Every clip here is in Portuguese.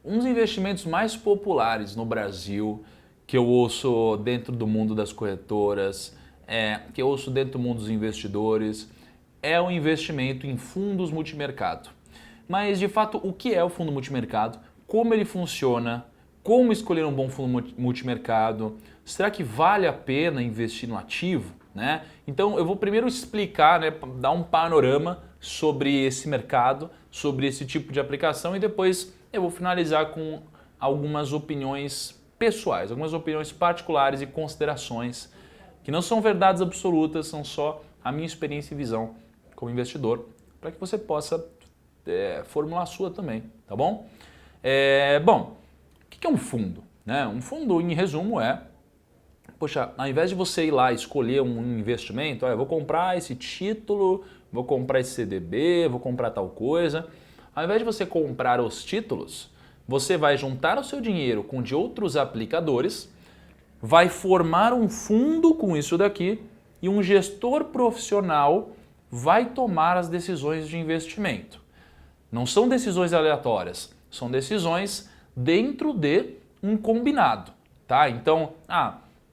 Um dos investimentos mais populares no Brasil, que eu ouço dentro do mundo das corretoras, que eu ouço dentro do mundo dos investidores, é o investimento em fundos multimercado. Mas, de fato, o que é o fundo multimercado? Como ele funciona? Como escolher um bom fundo multimercado? Será que vale a pena investir no ativo? Né? Então, eu vou primeiro explicar, dar um panorama sobre esse mercado, sobre esse tipo de aplicação e depois eu vou finalizar com algumas opiniões pessoais, algumas opiniões particulares e considerações que não são verdades absolutas, são só a minha experiência e visão como investidor, para que você possa formular a sua também, tá bom? Bom, o que é um fundo? Né? Um fundo, em resumo, poxa, ao invés de você ir lá escolher um investimento, eu vou comprar esse título, vou comprar esse CDB, vou comprar tal coisa. Ao invés de você comprar os títulos, você vai juntar o seu dinheiro com o de outros aplicadores, vai formar um fundo com isso daqui e um gestor profissional vai tomar as decisões de investimento. Não são decisões aleatórias, são decisões dentro de um combinado, tá? Então,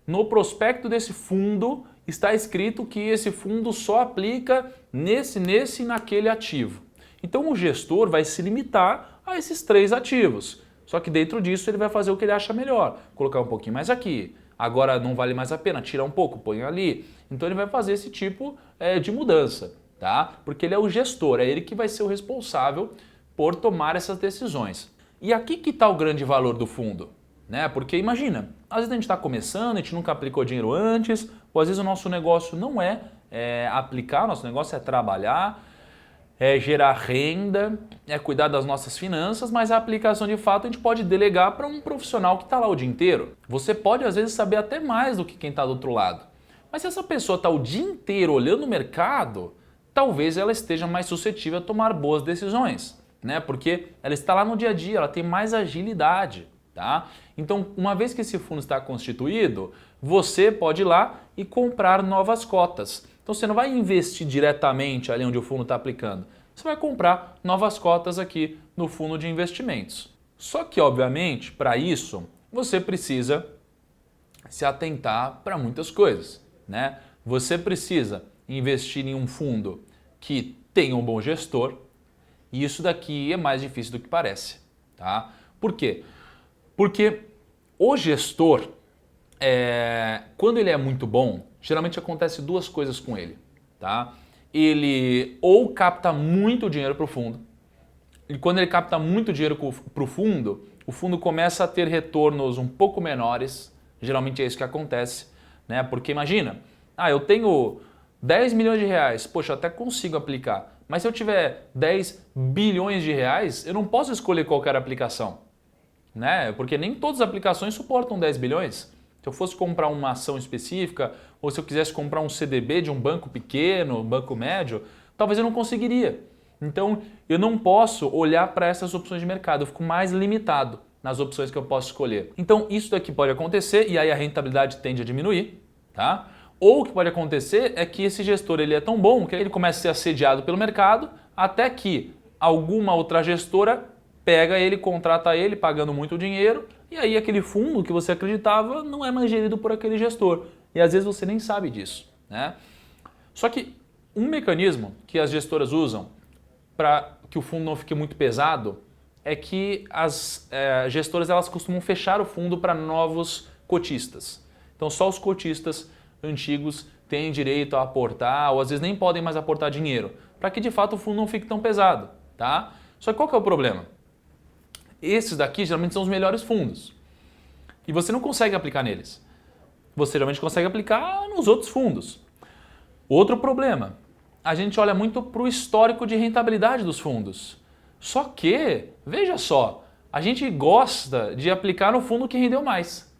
no prospecto desse fundo está escrito que esse fundo só aplica nesse e naquele ativo. Então o gestor vai se limitar a esses 3 ativos. Só que dentro disso ele vai fazer o que ele acha melhor. Colocar um pouquinho mais aqui. Agora não vale mais a pena, tirar um pouco, põe ali. Então ele vai fazer esse tipo de mudança, tá? Porque ele é o gestor, é ele que vai ser o responsável por tomar essas decisões. E aqui que está o grande valor do fundo. Né? Porque imagina, às vezes a gente está começando, a gente nunca aplicou dinheiro antes, ou às vezes o nosso negócio não é aplicar, nosso negócio é trabalhar, é gerar renda, é cuidar das nossas finanças, mas a aplicação de fato a gente pode delegar para um profissional que está lá o dia inteiro. Você pode às vezes saber até mais do que quem está do outro lado. Mas se essa pessoa está o dia inteiro olhando o mercado, talvez ela esteja mais suscetível a tomar boas decisões, né? Porque ela está lá no dia a dia, ela tem mais agilidade. Tá? Então, uma vez que esse fundo está constituído, você pode ir lá e comprar novas cotas. Então, você não vai investir diretamente ali onde o fundo está aplicando. Você vai comprar novas cotas aqui no fundo de investimentos. Só que, obviamente, para isso, você precisa se atentar para muitas coisas. Né? Você precisa investir em um fundo que tenha um bom gestor e isso daqui é mais difícil do que parece. Tá? Por quê? Porque o gestor, quando ele é muito bom, geralmente acontece 2 coisas com ele. Tá? Ele ou capta muito dinheiro para o fundo, e quando ele capta muito dinheiro para o fundo começa a ter retornos um pouco menores, geralmente é isso que acontece. Né? Porque imagina, eu tenho 10 milhões de reais, poxa, eu até consigo aplicar, mas se eu tiver 10 bilhões de reais, eu não posso escolher qualquer aplicação. Né? Porque nem todas as aplicações suportam 10 bilhões. Se eu fosse comprar uma ação específica ou se eu quisesse comprar um CDB de um banco pequeno, um banco médio, talvez eu não conseguiria. Então eu não posso olhar para essas opções de mercado, eu fico mais limitado nas opções que eu posso escolher. Então isso daqui pode acontecer e aí a rentabilidade tende a diminuir. Tá? Ou o que pode acontecer é que esse gestor ele é tão bom que ele começa a ser assediado pelo mercado até que alguma outra gestora pega ele, contrata ele, pagando muito dinheiro, e aí aquele fundo que você acreditava não é mais gerido por aquele gestor. E às vezes você nem sabe disso. Né? Só que um mecanismo que as gestoras usam para que o fundo não fique muito pesado é que as gestoras elas costumam fechar o fundo para novos cotistas. Então só os cotistas antigos têm direito a aportar, ou às vezes nem podem mais aportar dinheiro, para que de fato o fundo não fique tão pesado. Tá? Só que qual que é o problema? Esses daqui geralmente são os melhores fundos. E você não consegue aplicar neles. Você geralmente consegue aplicar nos outros fundos. Outro problema, a gente olha muito para o histórico de rentabilidade dos fundos. Só que, veja só, a gente gosta de aplicar no fundo que rendeu mais.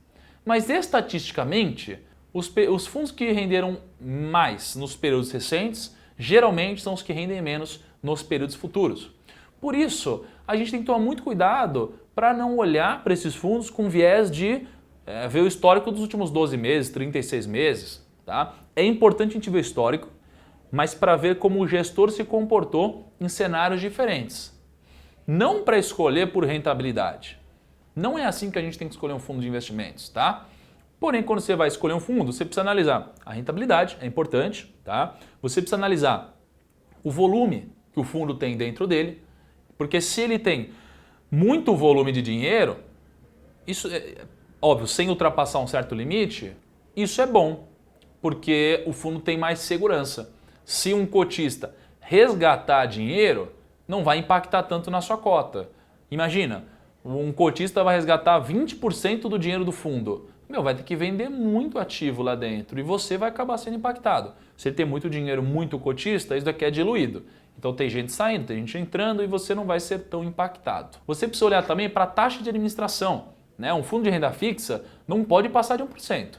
Mas estatisticamente, os fundos que renderam mais nos períodos recentes, geralmente são os que rendem menos nos períodos futuros. Por isso, a gente tem que tomar muito cuidado para não olhar para esses fundos com viés de ver o histórico dos últimos 12 meses, 36 meses. Tá? É importante a gente ver o histórico, mas para ver como o gestor se comportou em cenários diferentes. Não para escolher por rentabilidade, Não é assim que a gente tem que escolher um fundo de investimentos, tá? Porém, quando você vai escolher um fundo, você precisa analisar a rentabilidade, é importante, tá? Você precisa analisar o volume que o fundo tem dentro dele, porque se ele tem muito volume de dinheiro, isso é óbvio, sem ultrapassar um certo limite, isso é bom, porque o fundo tem mais segurança. Se um cotista resgatar dinheiro, não vai impactar tanto na sua cota. Imagina, um cotista vai resgatar 20% do dinheiro do fundo. Vai ter que vender muito ativo lá dentro e você vai acabar sendo impactado. Se ele tem muito dinheiro, muito cotista, isso daqui é diluído. Então tem gente saindo, tem gente entrando e você não vai ser tão impactado. Você precisa olhar também para a taxa de administração, né? Um fundo de renda fixa não pode passar de 1%.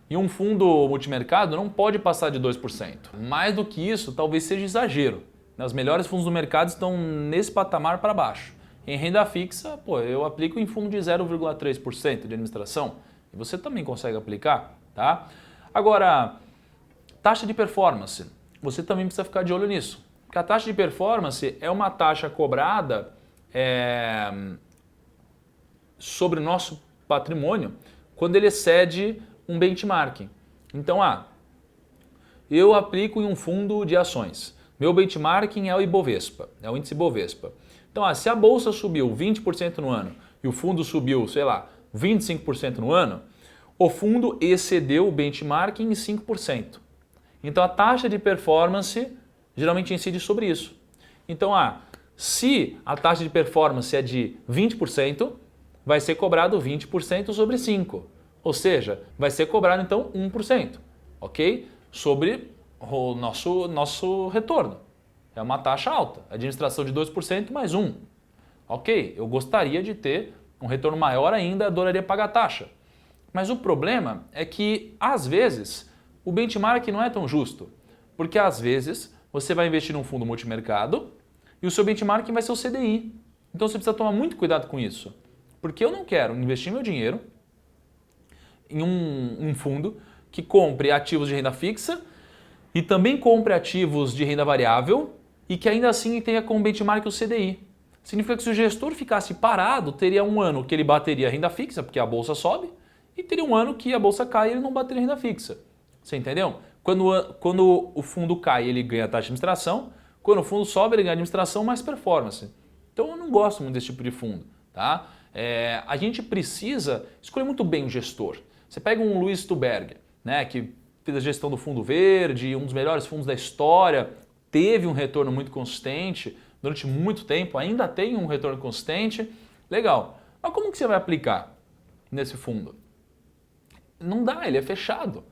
E um fundo multimercado não pode passar de 2%. Mais do que isso, talvez seja exagero. Os melhores fundos do mercado estão nesse patamar para baixo. Em renda fixa, eu aplico em fundo de 0,3% de administração. E você também consegue aplicar, tá? Agora, taxa de performance. Você também precisa ficar de olho nisso. Porque a taxa de performance é uma taxa cobrada sobre o nosso patrimônio quando ele excede um benchmarking. Então, eu aplico em um fundo de ações. Meu benchmarking é o Ibovespa, é o índice Ibovespa. Então, se a bolsa subiu 20% no ano e o fundo subiu, 25% no ano, o fundo excedeu o benchmarking em 5%. Então, a taxa de performance geralmente incide sobre isso. Então, se a taxa de performance é de 20%, vai ser cobrado 20% sobre 5%. Ou seja, vai ser cobrado então 1%, ok? Sobre o nosso retorno. É uma taxa alta, administração de 2% mais 1%. Ok, eu gostaria de ter um retorno maior ainda, adoraria pagar a taxa. Mas o problema é que, às vezes, o benchmark não é tão justo. Porque, às vezes, você vai investir num fundo multimercado e o seu benchmark vai ser o CDI. Então, você precisa tomar muito cuidado com isso. Porque eu não quero investir meu dinheiro em um fundo que compre ativos de renda fixa e também compre ativos de renda variável e que ainda assim tenha como benchmark o CDI. Significa que se o gestor ficasse parado, teria um ano que ele bateria a renda fixa, porque a bolsa sobe, e teria um ano que a bolsa cai e ele não bateria renda fixa. Você entendeu? Quando o fundo cai, ele ganha taxa de administração. Quando o fundo sobe, ele ganha administração mais performance. Então eu não gosto muito desse tipo de fundo. Tá? A gente precisa escolher muito bem o gestor. Você pega um Luiz Stuberger, né, que fez a gestão do fundo verde, um dos melhores fundos da história, teve um retorno muito consistente durante muito tempo, ainda tem um retorno consistente. Legal. Mas como que você vai aplicar nesse fundo? Não dá, ele é fechado.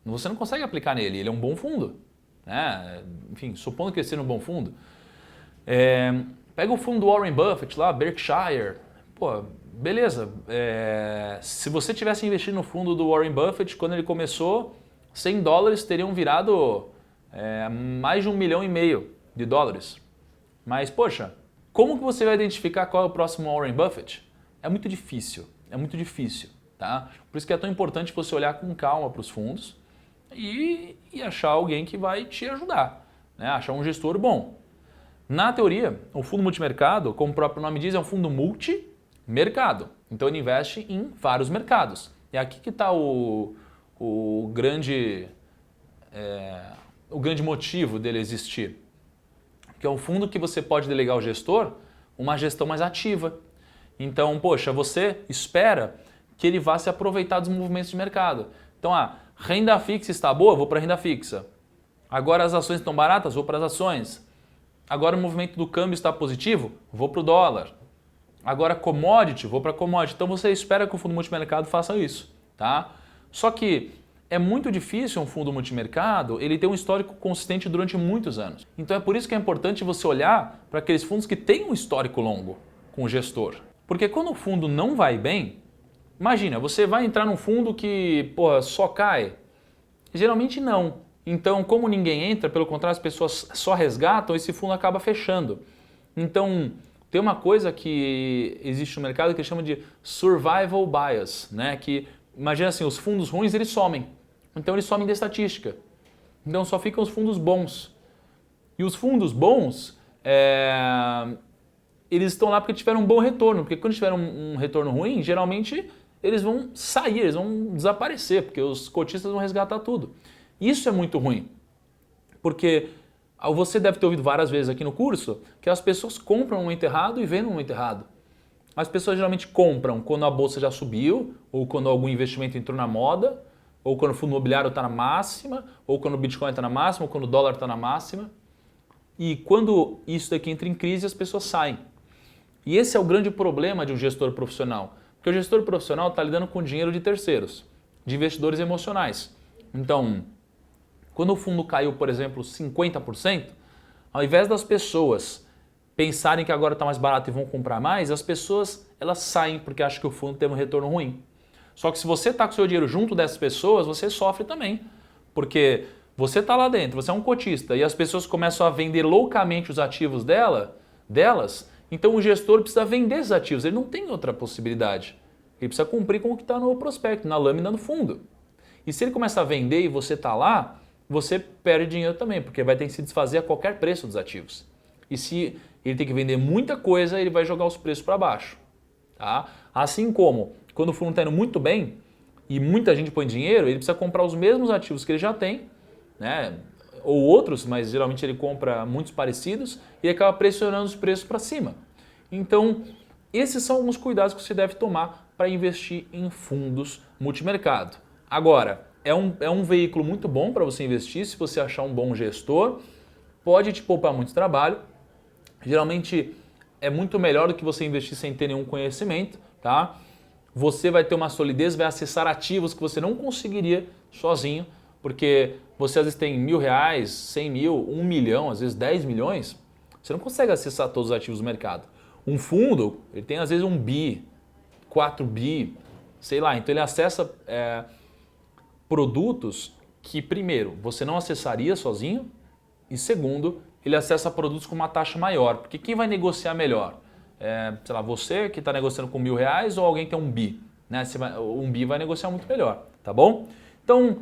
Você não consegue aplicar nele, ele é um bom fundo. Né? Enfim, supondo que ele seja um bom fundo. Pega o fundo do Warren Buffett lá, Berkshire. Beleza. Se você tivesse investido no fundo do Warren Buffett, quando ele começou, $100 teriam virado mais de $1,5 milhão. Mas, poxa, como que você vai identificar qual é o próximo Warren Buffett? É muito difícil, tá? Por isso que é tão importante você olhar com calma para os fundos e achar alguém que vai te ajudar, né? Achar um gestor bom. Na teoria, o fundo multimercado, como o próprio nome diz, é um fundo multimercado. Então ele investe em vários mercados. E aqui que está o grande motivo dele existir. Que é um fundo que você pode delegar ao gestor uma gestão mais ativa. Então, poxa, você espera que ele vá se aproveitar dos movimentos de mercado. Então, renda fixa está boa, vou para a renda fixa. Agora as ações estão baratas, vou para as ações. Agora o movimento do câmbio está positivo, vou para o dólar. Agora commodity, vou para commodity. Então você espera que o fundo multimercado faça isso, tá? Só que é muito difícil um fundo multimercado ele ter um histórico consistente durante muitos anos. Então é por isso que é importante você olhar para aqueles fundos que têm um histórico longo com o gestor. Porque quando o fundo não vai bem, imagina, você vai entrar num fundo que só cai. Geralmente não. Então, como ninguém entra, pelo contrário, as pessoas só resgatam, esse fundo acaba fechando. Então, tem uma coisa que existe no mercado que chama de survival bias, né? Que, imagina assim, os fundos ruins eles somem. Então, eles somem da estatística. Então, só ficam os fundos bons. E os fundos bons, eles estão lá porque tiveram um bom retorno, porque quando tiveram um retorno ruim, geralmente eles vão sair, eles vão desaparecer, porque os cotistas vão resgatar tudo. Isso é muito ruim, porque você deve ter ouvido várias vezes aqui no curso que as pessoas compram no momento errado e vendem no momento errado. As pessoas geralmente compram quando a bolsa já subiu, ou quando algum investimento entrou na moda, ou quando o fundo imobiliário está na máxima, ou quando o Bitcoin está na máxima, ou quando o dólar está na máxima. E quando isso daqui entra em crise, as pessoas saem. E esse é o grande problema de um gestor profissional. Porque o gestor profissional está lidando com dinheiro de terceiros, de investidores emocionais. Então, quando o fundo caiu, por exemplo, 50%, ao invés das pessoas pensarem que agora está mais barato e vão comprar mais, as pessoas elas saem porque acham que o fundo teve um retorno ruim. Só que se você está com o seu dinheiro junto dessas pessoas, você sofre também. Porque você está lá dentro, você é um cotista e as pessoas começam a vender loucamente os ativos delas, então o gestor precisa vender esses ativos, ele não tem outra possibilidade. Ele precisa cumprir com o que está no prospecto, na lâmina no fundo. E se ele começar a vender e você está lá, você perde dinheiro também, porque vai ter que se desfazer a qualquer preço dos ativos. E se ele tem que vender muita coisa, ele vai jogar os preços para baixo. Tá? Assim como, quando o fundo está indo muito bem e muita gente põe dinheiro, ele precisa comprar os mesmos ativos que ele já tem, né? Ou outros, mas geralmente ele compra muitos parecidos e acaba pressionando os preços para cima. Então, esses são alguns cuidados que você deve tomar para investir em fundos multimercado. Agora, é um veículo muito bom para você investir se você achar um bom gestor, pode te poupar muito trabalho, geralmente é muito melhor do que você investir sem ter nenhum conhecimento, tá? Você vai ter uma solidez, vai acessar ativos que você não conseguiria sozinho, porque você às vezes tem R$1.000, 100 mil, 1 milhão, às vezes 10 milhões, você não consegue acessar todos os ativos do mercado. Um fundo, ele tem às vezes 1 bi, 4 bi, sei lá, então ele acessa produtos que, primeiro, você não acessaria sozinho e, segundo, ele acessa produtos com uma taxa maior, porque quem vai negociar melhor? Sei lá, você que está negociando com R$1.000 ou alguém que tem 1 bi, né? Um bi vai negociar muito melhor, tá bom? Então,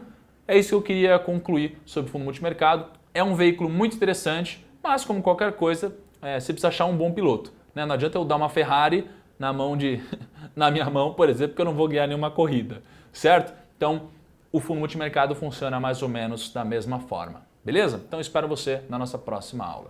é isso que eu queria concluir sobre o fundo multimercado. É um veículo muito interessante, mas como qualquer coisa, você precisa achar um bom piloto, né? Não adianta eu dar uma Ferrari na minha mão, por exemplo, porque eu não vou ganhar nenhuma corrida, certo? Então, o fundo multimercado funciona mais ou menos da mesma forma, beleza? Então, espero você na nossa próxima aula.